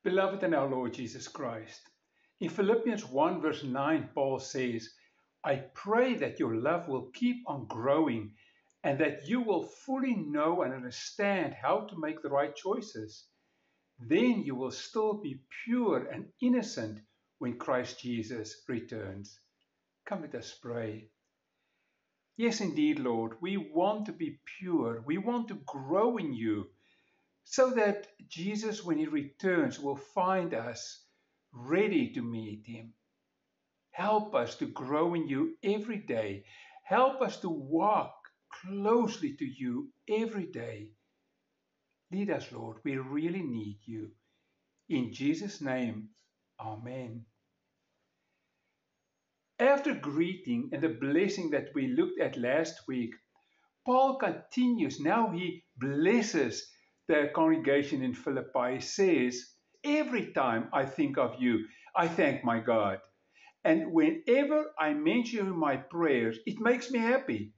Beloved in our Lord Jesus Christ, in Philippians 1 verse 9, Paul says, I pray that your love will keep on growing and that you will fully know and understand how to make the right choices. Then you will still be pure and innocent when Christ Jesus returns. Come, let us pray. Yes, indeed, Lord, we want to be pure. We want to grow in you so that Jesus, when he returns, will find us ready to meet him. Help us to grow in you every day. Help us to walk closely to you every day. Lead us, Lord. We really need you. In Jesus' name, Amen. After greeting and the blessing that we looked at last week, Paul continues. Now he blesses the congregation in Philippi. He says, every time I think of you, I thank my God. And whenever I mention you in my prayers, it makes me happy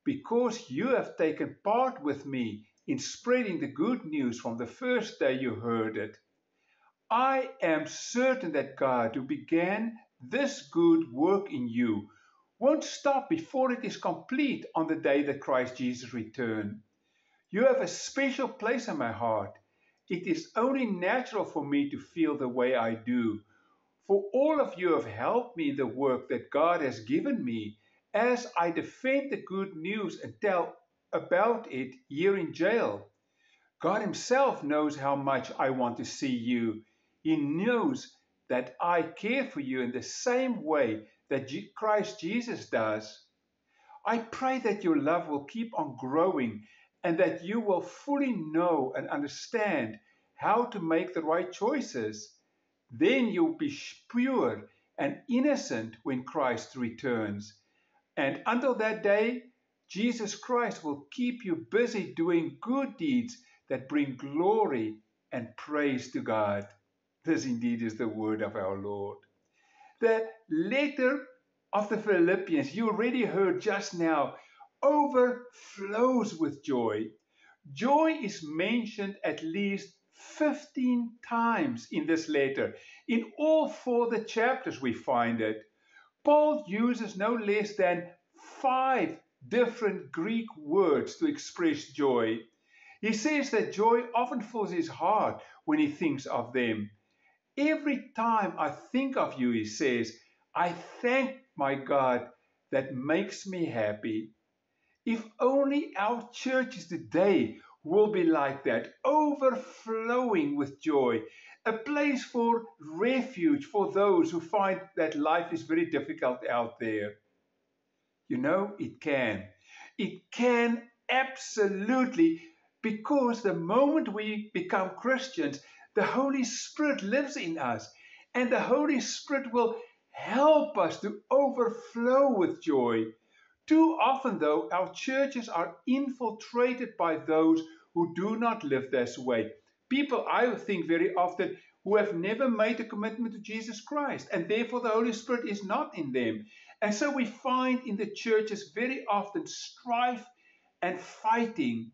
because you have taken part with me in spreading the good news from the first day you heard it. I am certain that God, who began this good work in you, won't stop before it is complete on the day that Christ Jesus returns. You have a special place in my heart. It is only natural for me to feel the way I do, for all of you have helped me in the work that God has given me as I defend the good news and tell about it here in jail. God himself knows how much I want to see you. He knows that I care for you in the same way that Christ Jesus does. I pray that your love will keep on growing and that you will fully know and understand how to make the right choices. Then you'll be pure and innocent when Christ returns. And until that day, Jesus Christ will keep you busy doing good deeds that bring glory and praise to God. This indeed is the word of our Lord. The letter of the Philippians, you already heard just now, overflows with joy. Joy is mentioned at least 15 times in this letter. In all four of the chapters we find it. Paul uses no less than 5 different Greek words to express joy. He says that joy often fills his heart when he thinks of them. Every time I think of you, he says, I thank my God that makes me happy. If only our churches today will be like that, overflowing with joy, a place for refuge for those who find that life is very difficult out there. You know, it can. It can absolutely, because the moment we become Christians, the Holy Spirit lives in us, and the Holy Spirit will help us to overflow with joy. Too often, though, our churches are infiltrated by those who do not live this way. People, I think, very often who have never made a commitment to Jesus Christ, and therefore the Holy Spirit is not in them. And so we find in the churches very often strife and fighting.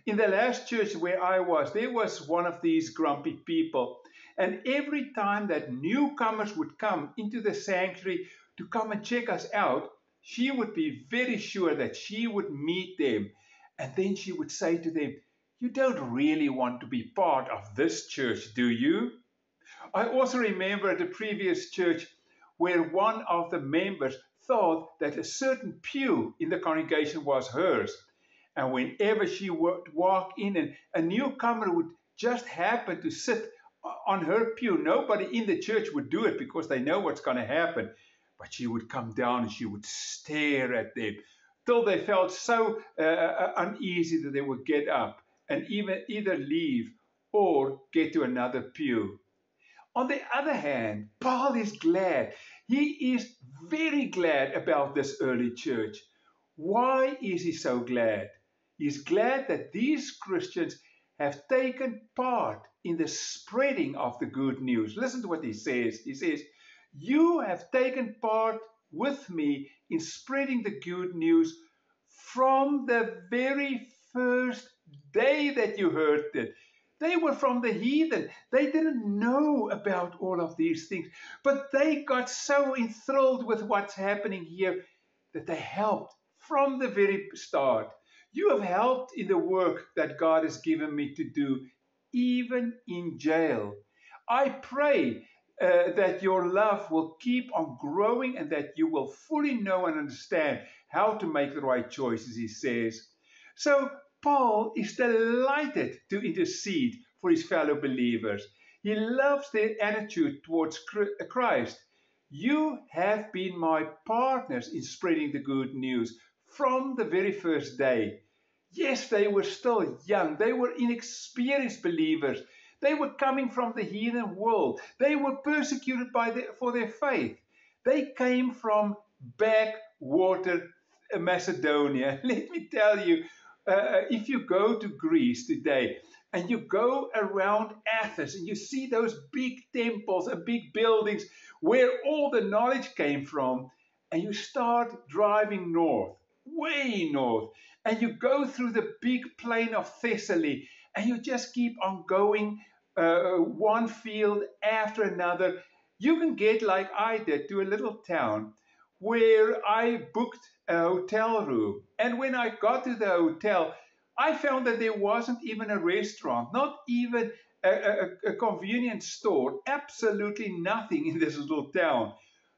In the last church where I was, there was one of these grumpy people. And every time that newcomers would come into the sanctuary to come and check us out, she would be very sure that she would meet them. And then she would say to them, you don't really want to be part of this church, do you? I also remember at the previous church where one of the members thought that a certain pew in the congregation was hers. And whenever she would walk in and a newcomer would just happen to sit on her pew, nobody in the church would do it because they know what's going to happen. But she would come down and she would stare at them till they felt so uneasy that they would get up and either leave or get to another pew. On the other hand, Paul is glad. He is very glad about this early church. Why is he so glad? He's glad that these Christians have taken part in the spreading of the good news. Listen to what he says. He says, you have taken part with me in spreading the good news from the very first day that you heard it. They were from the heathen. They didn't know about all of these things, but they got so enthralled with what's happening here that they helped from the very start. You have helped in the work that God has given me to do, even in jail. I pray that your love will keep on growing and that you will fully know and understand how to make the right choices, he says. So, Paul is delighted to intercede for his fellow believers. He loves their attitude towards Christ. You have been my partners in spreading the good news from the very first day. Yes, they were still young. They were inexperienced believers. They were coming from the heathen world. They were persecuted for their faith. They came from backwater Macedonia. Let me tell you, if you go to Greece today and you go around Athens and you see those big temples and big buildings where all the knowledge came from, and you start driving north, way north, and you go through the big plain of Thessaly, and you just keep on going one field after another, you can get, like I did, to a little town where I booked a hotel room. And when I got to the hotel, I found that there wasn't even a restaurant, not even a convenience store, absolutely nothing in this little town.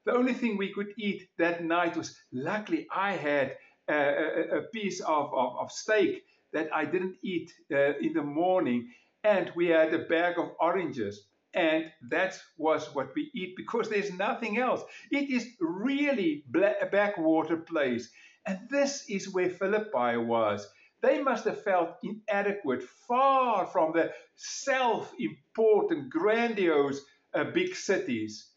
The only thing we could eat that night was, luckily, I had a piece of steak that I didn't eat in the morning, and we had a bag of oranges. And that was what we eat because there's nothing else. It is really a backwater place. And this is where Philippi was. They must have felt inadequate, far from the self-important, grandiose big cities.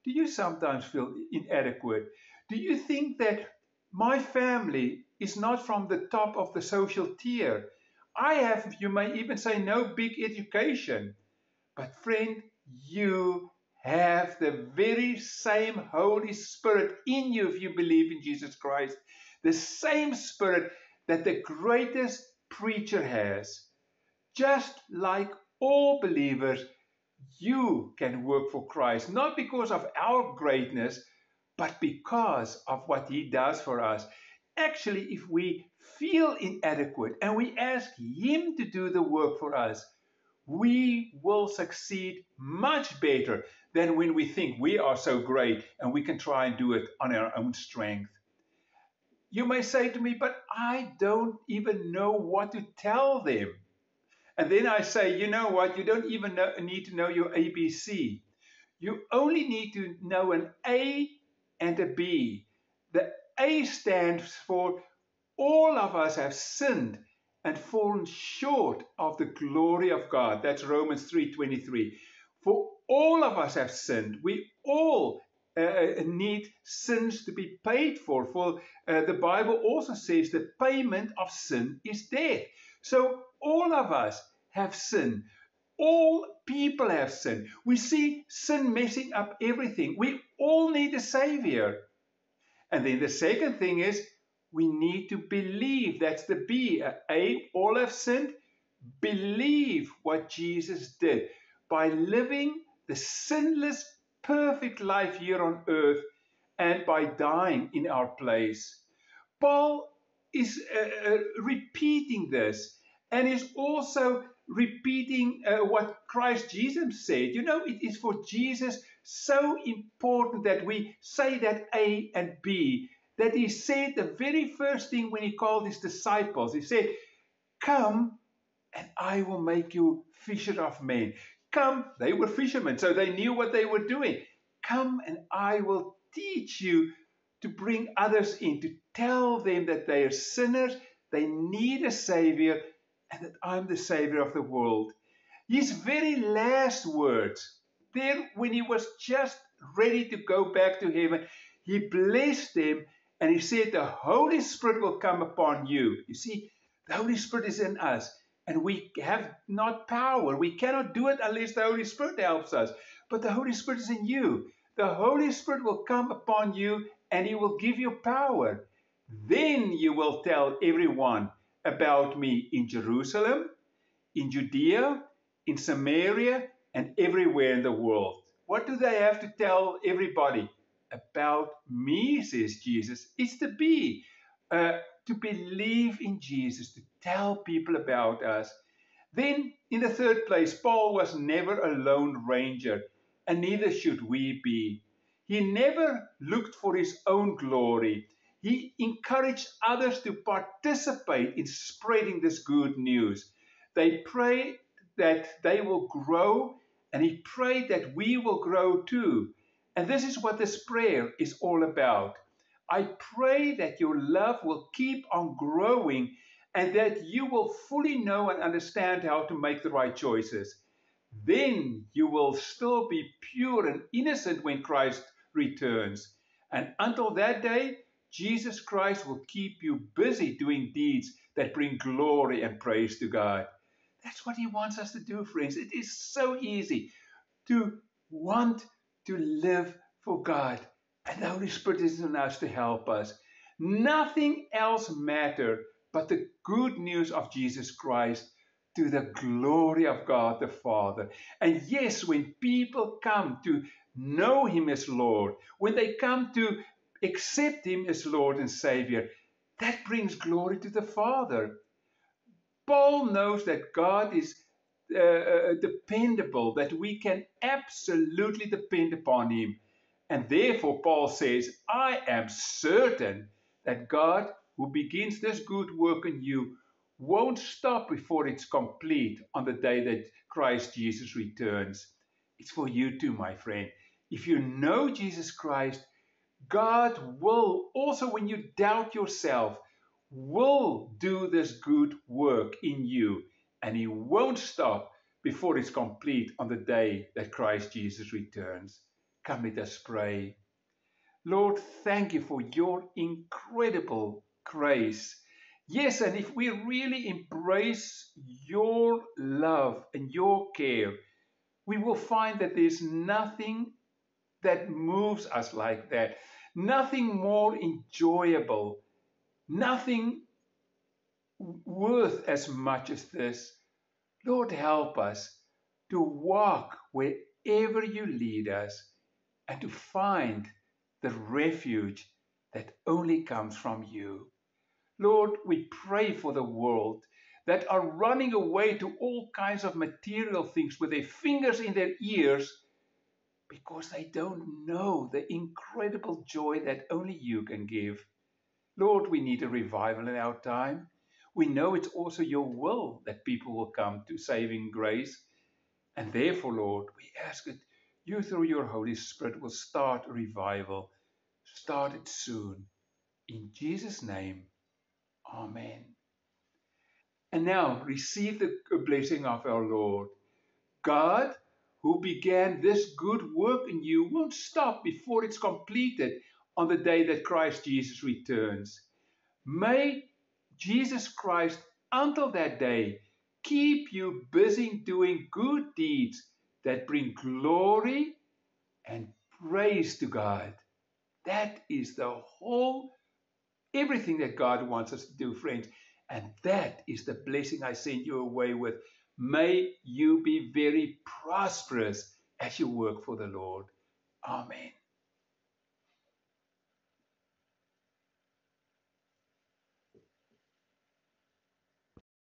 Do you sometimes feel inadequate? Do you think that my family is not from the top of the social tier? I have, you may even say, no big education. But friend, you have the very same Holy Spirit in you if you believe in Jesus Christ. The same Spirit that the greatest preacher has. Just like all believers, you can work for Christ, not because of our greatness, but because of what he does for us. Actually, if we feel inadequate and we ask him to do the work for us, we will succeed much better than when we think we are so great and we can try and do it on our own strength. You may say to me, but I don't even know what to tell them. And then I say, you know what? You don't even need to know your ABC. You only need to know an A and a B. The A stands for all of us have sinned and fallen short of the glory of God. That's Romans 3:23. For all of us have sinned. We all need sins to be paid for. For the Bible also says the payment of sin is death. So all of us have sinned. All people have sinned. We see sin messing up everything. We all need a Savior. And then the second thing is we need to believe. That's the B. A, all have sinned. Believe what Jesus did by living the sinless, perfect life here on earth and by dying in our place. Paul is repeating this and is also repeating what Christ Jesus said. You know, it is for Jesus so important that we say that A and B, that he said the very first thing when he called his disciples. He said, come and I will make you fisher of men. Come, they were fishermen, so they knew what they were doing. Come and I will teach you to bring others in, to tell them that they are sinners, they need a Savior, and that I'm the Savior of the world. His very last words, then when he was just ready to go back to heaven, he blessed them and he said, the Holy Spirit will come upon you. You see, the Holy Spirit is in us and we have not power. We cannot do it unless the Holy Spirit helps us. But the Holy Spirit is in you. The Holy Spirit will come upon you and he will give you power. Then you will tell everyone about me in Jerusalem, in Judea, in Samaria and everywhere in the world. What do they have to tell everybody? About me, says Jesus. It's to believe in Jesus, to tell people about us. Then, in the third place, Paul was never a lone ranger, and neither should we be. He never looked for his own glory. He encouraged others to participate in spreading this good news. They prayed that they will grow, and he prayed that we will grow too. And this is what this prayer is all about. I pray that your love will keep on growing and that you will fully know and understand how to make the right choices. Then you will still be pure and innocent when Christ returns. And until that day, Jesus Christ will keep you busy doing deeds that bring glory and praise to God. That's what he wants us to do, friends. It is so easy to want to live for God. And the Holy Spirit is in us to help us. Nothing else matters but the good news of Jesus Christ to the glory of God the Father. And yes, when people come to know him as Lord, when they come to accept him as Lord and Savior, that brings glory to the Father. Paul knows that God is dependable, that we can absolutely depend upon him. And therefore, Paul says, I am certain that God, who begins this good work in you, won't stop before it's complete on the day that Christ Jesus returns. It's for you too, my friend. If you know Jesus Christ, God will, also when you doubt yourself, will do this good work in you, and he won't stop before it's complete on the day that Christ Jesus returns. Come, let us pray. Lord, thank you for your incredible grace. Yes, and if we really embrace your love and your care, we will find that there's nothing that moves us like that, nothing more enjoyable, nothing worth as much as this. Lord, help us to walk wherever you lead us and to find the refuge that only comes from you. Lord, we pray for the world that are running away to all kinds of material things with their fingers in their ears because they don't know the incredible joy that only you can give. Lord, we need a revival in our time. We know it's also your will that people will come to saving grace. And therefore, Lord, we ask that you, through your Holy Spirit, will start a revival. Start it soon. In Jesus' name, amen. And now, receive the blessing of our Lord. God, who began this good work in you, won't stop before it's completed on the day that Christ Jesus returns. May Jesus Christ, until that day, keep you busy doing good deeds that bring glory and praise to God. That is the whole, everything that God wants us to do, friends. And that is the blessing I send you away with. May you be very prosperous as you work for the Lord. Amen.